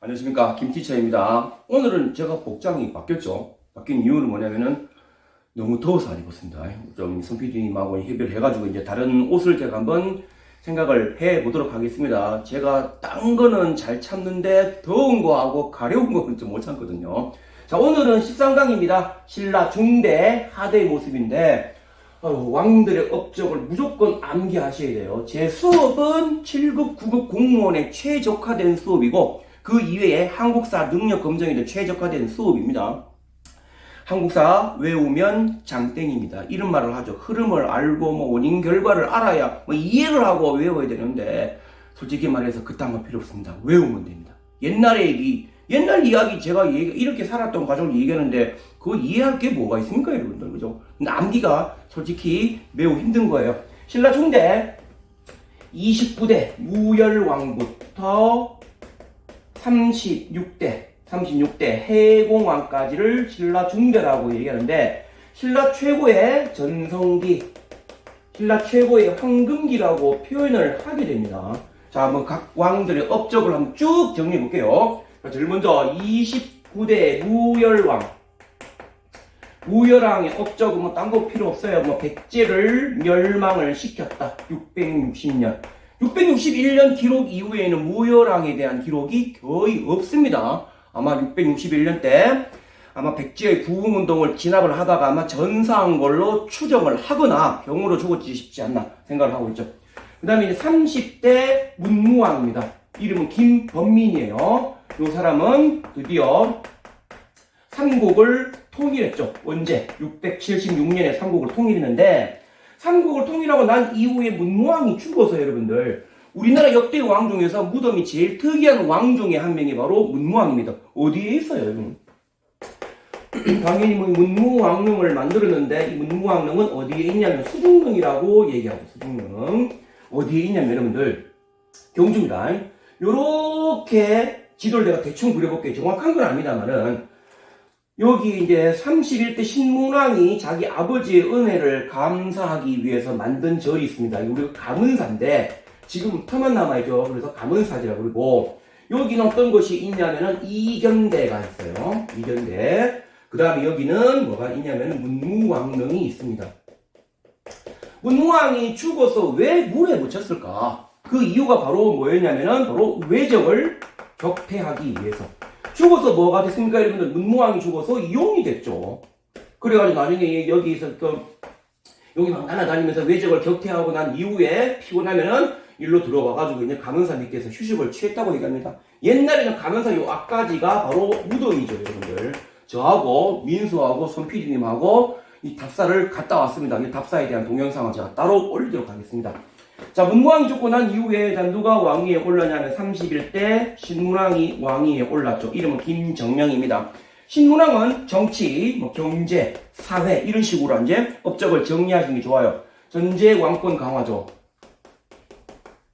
안녕하십니까, 김티처입니다. 오늘은 제가 복장이 바뀌었죠. 바뀐 이유는 뭐냐면은 너무 더워서 안 입었습니다. 좀 선PD님하고 협의를 해가지고 이제 다른 옷을 제가 한번 생각을 해보도록 하겠습니다. 제가 딴 거는 잘 참는데 더운 거하고 가려운 거는 좀 못 참거든요. 자, 오늘은 13강입니다. 신라 중대 하대의 모습인데 왕들의 업적을 무조건 암기하셔야 돼요. 제 수업은 7급, 9급 공무원에 최적화된 수업이고 그 이외에 한국사 능력 검정에도 최적화된 수업입니다. 한국사 외우면 장땡입니다. 이런 말을 하죠. 흐름을 알고 원인 결과를 알아야 이해를 하고 외워야 되는데 솔직히 말해서 그딴 거 필요 없습니다. 외우면 됩니다. 옛날 이야기 제가 이렇게 살았던 과정을 얘기하는데 그거 이해할 게 뭐가 있습니까, 여러분들? 그죠? 근데 암기가 솔직히 매우 힘든 거예요. 신라 중대 29대 무열왕부터 36대 해공왕까지를 신라 중대라고 얘기하는데 신라 최고의 전성기, 신라 최고의 황금기라고 표현을 하게 됩니다. 자, 한번 각 왕들의 업적을 한번 쭉 정리해 볼게요. 제일 먼저 29대 무열왕. 무열왕의 업적은 딴 거 필요 없어요. 백제를 멸망을 시켰다. 660년. 661년 기록 이후에는 무열왕에 대한 기록이 거의 없습니다. 아마 661년 때 아마 백제의 부흥운동을 진압을 하다가 아마 전사한 걸로 추정을 하거나 병으로 죽었지 싶지 않나 생각을 하고 있죠. 그 다음에 이제 30대 문무왕입니다. 이름은 김범민이에요. 이 사람은 드디어 삼국을 통일했죠. 언제? 676년에 삼국을 통일했는데 삼국을 통일하고 난 이후에 문무왕이 죽어서 여러분들 우리나라 역대 왕 중에서 무덤이 제일 특이한 왕 중에 한 명이 바로 문무왕입니다. 어디에 있어요, 여러분? 당연히 문무왕릉을 만들었는데 이 문무왕릉은 어디에 있냐면 수중릉이라고 얘기하고 수중릉 어디에 있냐면 여러분들 경주입니다. 요렇게 지도를 내가 대충 그려볼게요. 정확한 건 아닙니다만은 여기 이제 31대 신문왕이 자기 아버지의 은혜를 감사하기 위해서 만든 절이 있습니다. 우리가 감은사인데 지금 터만 남아있죠. 그래서 감은사지라고 그러고 여기는 어떤 것이 있냐면은 이견대가 있어요. 이견대. 그 다음에 여기는 뭐가 있냐면은 문무왕릉이 있습니다. 문무왕이 죽어서 왜 물에 묻혔을까? 그 이유가 바로 뭐였냐면은 바로 외적을 격퇴하기 위해서. 죽어서 뭐가 됐습니까? 여러분들 문무왕이 죽어서 용이 됐죠. 그래가지고 나중에 여기서 여기 막 날아다니면서 외적을 격퇴하고 난 이후에 피곤하면은 일로 들어와가지고 이제 감은사 밑에서 휴식을 취했다고 얘기합니다. 옛날에는 감은사 요 앞가지가 바로 무덤이죠, 여러분들. 저하고 민수하고 손PD님하고 이 답사를 갔다 왔습니다. 이 답사에 대한 동영상을 제가 따로 올리도록 하겠습니다. 자, 문무왕이 죽고 난 이후에 누가 왕위에 올랐냐면 31대 신문왕이 왕위에 올랐죠. 이름은 김정명입니다. 신문왕은 정치, 경제, 사회 이런 식으로 이제 업적을 정리하시는 게 좋아요. 전제 왕권 강화죠.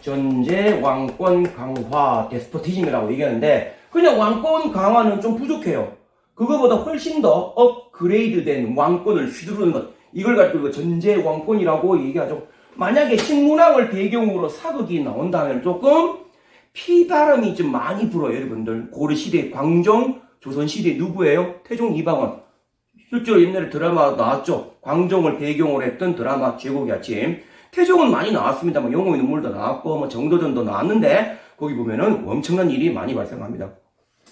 전제 왕권 강화 데스포티즘이라고 얘기하는데 그냥 왕권 강화는 좀 부족해요. 그거보다 훨씬 더 업그레이드된 왕권을 휘두르는 것. 이걸 가지고 전제 왕권이라고 얘기하죠. 만약에 신문왕을 배경으로 사극이 나온다면 조금 피바람이 좀 많이 불어요, 여러분들. 고려시대 광종, 조선시대 누구예요? 태종 이방원. 실제로 옛날에 드라마 나왔죠. 광종을 배경으로 했던 드라마 제국의 아침. 태종은 많이 나왔습니다. 영웅의 눈물도 나왔고, 정도전도 나왔는데, 거기 보면은 엄청난 일이 많이 발생합니다.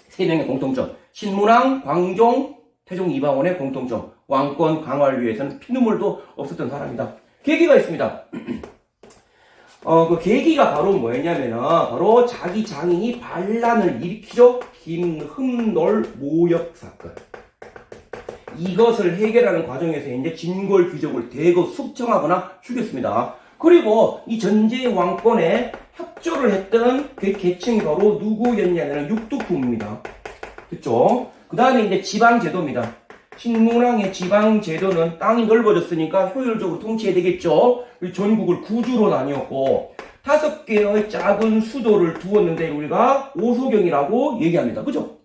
세 명의 공통점. 신문왕, 광종, 태종 이방원의 공통점. 왕권 강화를 위해서는 피눈물도 없었던 사람이다. 계기가 있습니다. 그 계기가 바로 뭐였냐면은, 바로 자기 장인이 반란을 일으키죠. 김흠놀 모역 사건. 이것을 해결하는 과정에서 이제 진골 귀족을 대거 숙청하거나 죽였습니다. 그리고 이 전제 왕권에 협조를 했던 그 계층이 바로 누구였냐면 육두품입니다. 됐죠? 그 다음에 이제 지방제도입니다. 신문왕의 지방제도는 땅이 넓어졌으니까 효율적으로 통치해야 되겠죠. 전국을 구주로 나뉘었고 5개의 작은 수도를 두었는데 우리가 오소경이라고 얘기합니다. 그죠?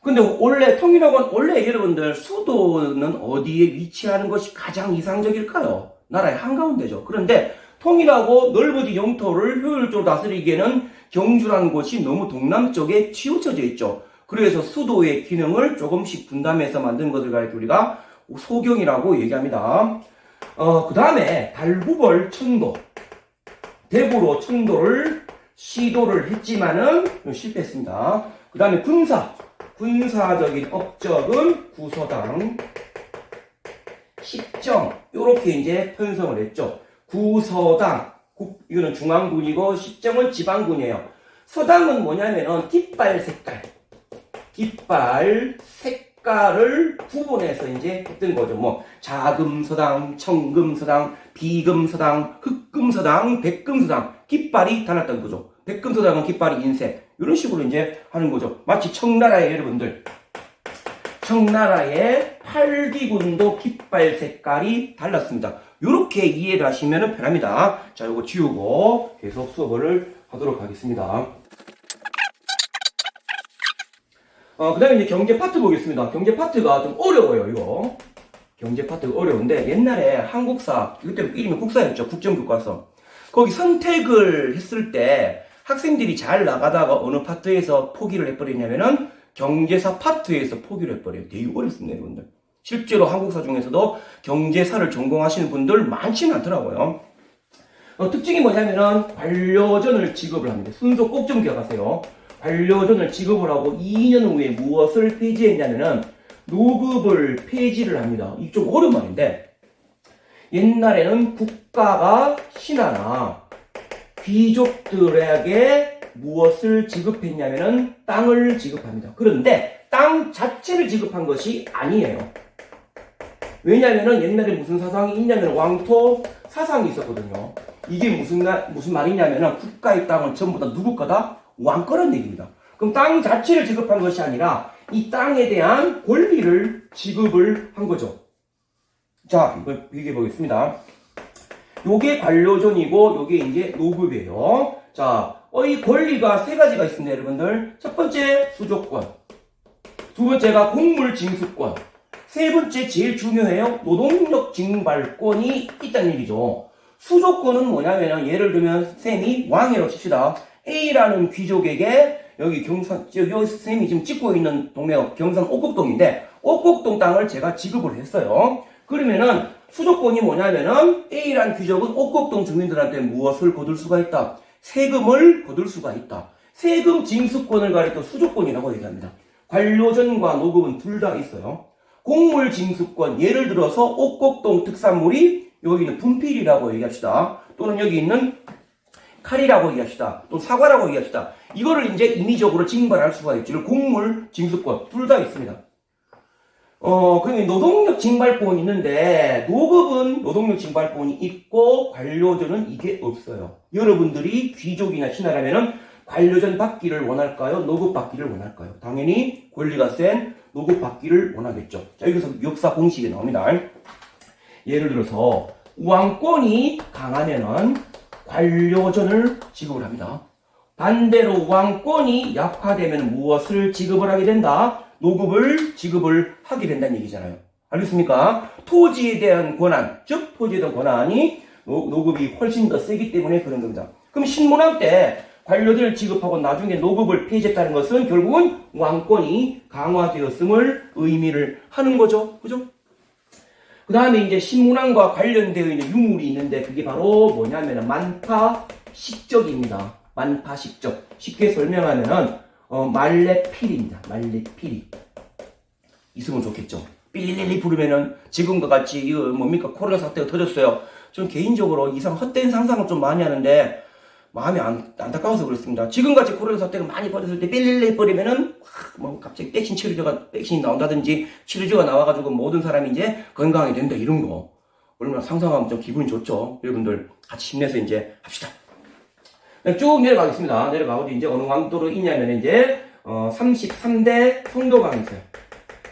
근데 원래 통일학원 원래 여러분들 수도는 어디에 위치하는 것이 가장 이상적일까요? 나라의 한가운데죠. 그런데 통일하고 넓어진 영토를 효율적으로 다스리기에는 경주라는 곳이 너무 동남쪽에 치우쳐져 있죠. 그래서 수도의 기능을 조금씩 분담해서 만든 것을 가리켜 우리가 소경이라고 얘기합니다. 그 다음에 달구벌 천도. 대구로 천도를 시도를 했지만은 실패했습니다. 그 다음에 군사적인 업적은 구서당, 십정, 요렇게 이제 편성을 했죠. 구서당, 이거는 중앙군이고 십정은 지방군이에요. 서당은 뭐냐면은 깃발 색깔을 구분해서 이제 했던 거죠. 뭐 자금서당, 청금서당, 비금서당, 흑금서당, 백금서당, 깃발이 달랐던 거죠. 백금서당은 깃발이 인색, 이런 식으로 이제 하는 거죠. 마치 청나라의 여러분들, 청나라의 팔기군도 깃발 색깔이 달랐습니다. 이렇게 이해를 하시면 편합니다. 자, 요거 지우고 계속 수업을 하도록 하겠습니다. 그 다음에 이제 경제 파트 보겠습니다. 경제 파트가 좀 어려워요, 이거. 경제 파트가 어려운데, 옛날에 한국사, 그때 이름이 국사였죠. 국정교과서. 거기 선택을 했을 때 학생들이 잘 나가다가 어느 파트에서 포기를 해버리냐면은 경제사 파트에서 포기를 해버려요. 되게 어렵습니다, 여러분들. 실제로 한국사 중에서도 경제사를 전공하시는 분들 많지는 않더라고요. 특징이 뭐냐면은 반려전을 지급을 합니다. 순서 꼭 좀 기억하세요. 반려전을 지급을 하고 2년 후에 무엇을 폐지했냐면은 노급을 폐지를 합니다. 이게 좀 어려운 말인데, 옛날에는 국가가 신하나 귀족들에게 무엇을 지급했냐면은 땅을 지급합니다. 그런데 땅 자체를 지급한 것이 아니에요. 왜냐면은 옛날에 무슨 사상이 있냐면 왕토 사상이 있었거든요. 이게 무슨 말이냐면은 국가의 땅은 전부 다 누구 거다? 왕 거란 얘기입니다. 그럼 땅 자체를 지급한 것이 아니라 이 땅에 대한 권리를 지급을 한 거죠. 자, 이걸 비교해 보겠습니다. 요게 관료전이고 요게 이제 노급이에요. 자, 이 권리가 세 가지가 있습니다, 여러분들. 첫 번째 수조권, 두 번째가 곡물징수권, 세 번째 제일 중요해요. 노동력 징발권이 있다는 얘기죠. 수조권은 뭐냐면 예를 들면 쌤이 왕이라고 칩시다. A라는 귀족에게 여기 경산, 여기 쌤이 지금 찍고 있는 동네가 경산 옥곡동인데 옥곡동 땅을 제가 지급을 했어요. 그러면은 수조권이 뭐냐면은 A라는 귀족은 옥곡동 주민들한테 무엇을 거둘 수가 있다? 세금을 거둘 수가 있다. 세금 징수권을 가리켜 수조권이라고 얘기합니다. 관료전과 노급은 둘 다 있어요. 곡물 징수권, 예를 들어서 옥곡동 특산물이 여기 있는 분필이라고 얘기합시다. 또는 여기 있는 칼이라고 얘기합시다. 또 사과라고 얘기합시다. 이거를 이제 임의적으로 징발할 수가 있죠. 곡물 징수권 둘 다 있습니다. 그러면 노동력 징발권이 있는데 노급은 노동력 징발권이 있고 관료전은 이게 없어요. 여러분들이 귀족이나 신하라면은 관료전 받기를 원할까요? 노급 받기를 원할까요? 당연히 권리가 센 노급 받기를 원하겠죠. 자, 여기서 역사 공식이 나옵니다. 예를 들어서 왕권이 강하면은 관료전을 지급을 합니다. 반대로 왕권이 약화되면 무엇을 지급을 하게 된다? 노급을 지급을 하게 된다는 얘기잖아요. 알겠습니까? 토지에 대한 권한, 즉 토지에 대한 권한이 노급이 훨씬 더 세기 때문에 그런 겁니다. 그럼 신문학 때 관료전을 지급하고 나중에 노급을 폐지했다는 것은 결국은 왕권이 강화되었음을 의미를 하는 거죠. 그죠? 그 다음에 이제 신문왕과 관련되어 있는 유물이 있는데 그게 바로 뭐냐면은 만파식적입니다. 만파식적. 쉽게 설명하면은 말레필입니다. 말레필이 있으면 좋겠죠. 삐리리리 부르면은 지금과 같이 이거 뭡니까 코로나 사태가 터졌어요. 전 개인적으로 헛된 상상을 좀 많이 하는데 마음이 안타까워서 그렇습니다. 지금같이 코로나 사태가 많이 벌어졌을 때 삐리리리 버리면은 뭐 갑자기 백신이 나온다든지 치료제가 나와가지고 모든 사람이 이제 건강하게 된다 이런 거 얼마나 상상하면 좀 기분이 좋죠. 여러분들 같이 힘내서 이제 합시다. 쭉 내려가겠습니다. 내려가고 이제 어느 왕도로 있냐면 이제 33대 성도왕이 있어요.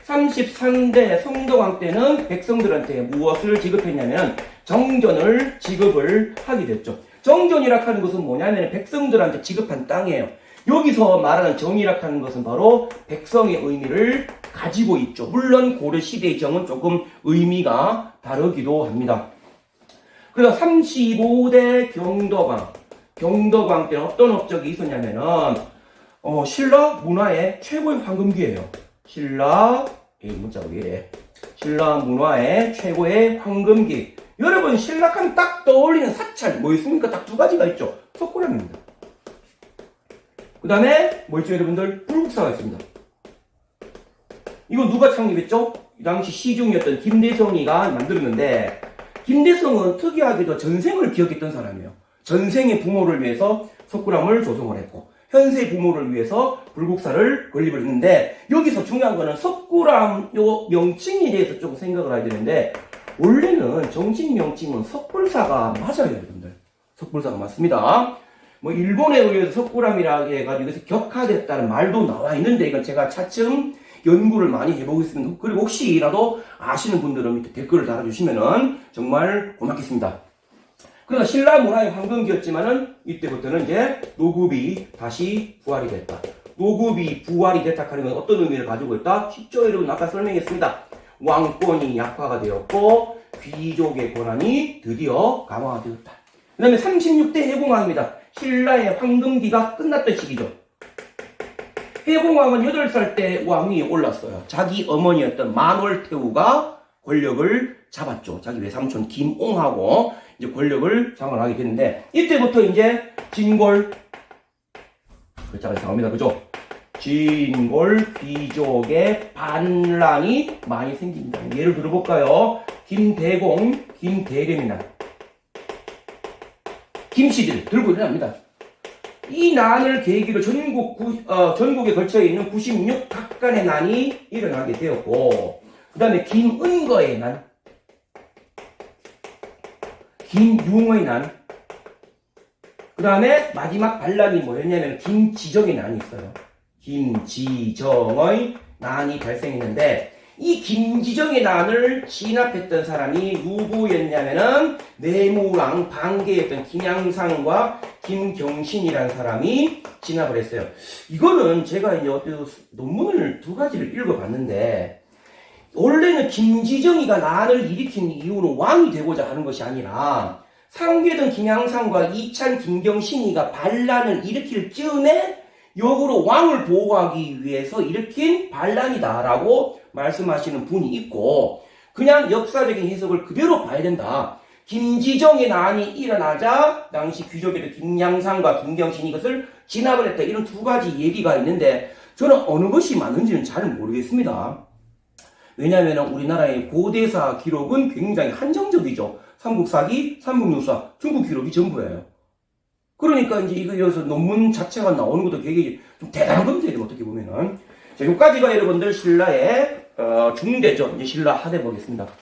33대 성도왕 때는 백성들한테 무엇을 지급했냐면 정전을 지급을 하게 됐죠. 정전이라 하는 것은 뭐냐면 백성들한테 지급한 땅이에요. 여기서 말하는 정이라 하는 것은 바로 백성의 의미를 가지고 있죠. 물론 고려시대의 정은 조금 의미가 다르기도 합니다. 그래서 35대 경도왕, 경덕왕 때는 어떤 업적이 있었냐면은 신라 문화의 최고의 황금기예요. 신라 문자가 왜 이래? 신라 문화의 최고의 황금기. 여러분 신라하면 딱 떠올리는 사찰 뭐 있습니까? 딱 두 가지가 있죠. 석굴암입니다. 그 다음에 뭐 있죠 여러분들? 불국사가 있습니다. 이거 누가 창립했죠? 이 당시 시중이었던 김대성이가 만들었는데, 김대성은 특이하게도 전생을 기억했던 사람이에요. 전생의 부모를 위해서 석굴암을 조성을 했고 현세 부모를 위해서 불국사를 건립을 했는데, 여기서 중요한 거는 석굴암 요 명칭에 대해서 좀 생각을 해야 되는데, 원래는 정식 명칭은 석불사가 맞아요 여러분들. 석불사가 맞습니다. 뭐 일본에 의해서 석굴암이라 해가지고 여기서 격화됐다는 말도 나와 있는데, 이건 제가 차츰 연구를 많이 해보고 있습니다. 그리고 혹시라도 아시는 분들은 밑에 댓글을 달아주시면은 정말 고맙겠습니다. 그러나 신라 문화의 황금기였지만은 이때부터는 이제 노급이 다시 부활이 됐다. 노급이 부활이 됐다 하는 건 어떤 의미를 가지고 있다? 쉽죠 여러분, 아까 설명했습니다. 왕권이 약화가 되었고 귀족의 권한이 드디어 강화가 되었다. 그 다음에 36대 해공왕입니다. 신라의 황금기가 끝났던 시기죠. 해공왕은 8살 때 왕위 올랐어요. 자기 어머니였던 만월태우가 권력을 잡았죠. 자기 외삼촌 김옹하고 이제 권력을 장악하게 됐는데, 이때부터 이제 진골, 글자가 이상합니다. 그죠? 진골 귀족의 반란이 많이 생깁니다. 예를 들어볼까요? 김대공, 김대рем이나 김씨들 들고 일어납니다. 이 난을 계기로 전국에 걸쳐 있는 96 각간의 난이 일어나게 되었고, 그 다음에 김은거의 난, 김융의 난, 그 다음에 마지막 반란이 뭐였냐면 김지정의 난이 있어요. 김지정의 난이 발생했는데, 이 김지정의 난을 진압했던 사람이 누구였냐면은 내무왕 방계였던 김양상과 김경신이라는 사람이 진압을 했어요. 이거는 제가 이제 어떤 논문을 두 가지를 읽어봤는데, 원래는 김지정이가 난을 일으킨 이유는 왕이 되고자 하는 것이 아니라 상계던 김양상과 이찬 김경신이가 반란을 일으킬 즈음에 역으로 왕을 보호하기 위해서 일으킨 반란이다라고 말씀하시는 분이 있고, 그냥 역사적인 해석을 그대로 봐야 된다. 김지정의 난이 일어나자 당시 귀족의 김양상과 김경신이 이것을 진압을 했다. 이런 두 가지 얘기가 있는데 저는 어느 것이 맞는지는 잘 모르겠습니다. 왜냐하면 우리나라의 고대사 기록은 굉장히 한정적이죠. 삼국사기, 삼국유사, 중국 기록이 전부예요. 그러니까 이제 여기서 논문 자체가 나오는 것도 되게 좀 대단한 겁니다. 어떻게 보면은. 자, 여기까지가 여러분들 신라의 중대죠. 이제 신라 하대 보겠습니다.